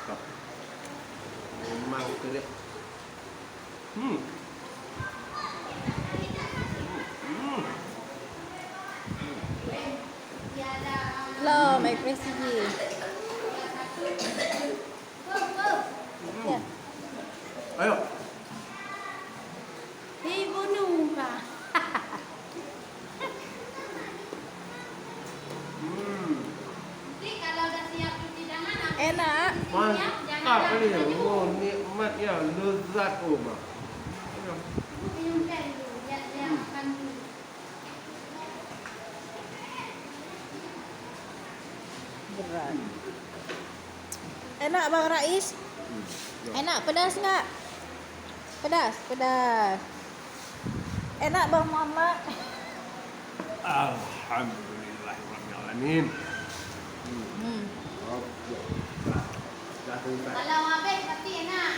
Mantap. Memang itu dia. Hmm. Lo, make recipe. Ya. Ayo. Dibunuh kah? Kalau udah siap cuci tangan, Enak. Mantap ini. Oh, nikmat ya, lezat mah. minum teh dulu, biar dia makan dulu. Berat. Enak Bang Rais? Enak, pedas nggak? Pedas, pedas. Enak Bang Muhammad? Alhamdulillahirrahmanirrahim. Hmm. Jatuh. Kalau habis pasti enak.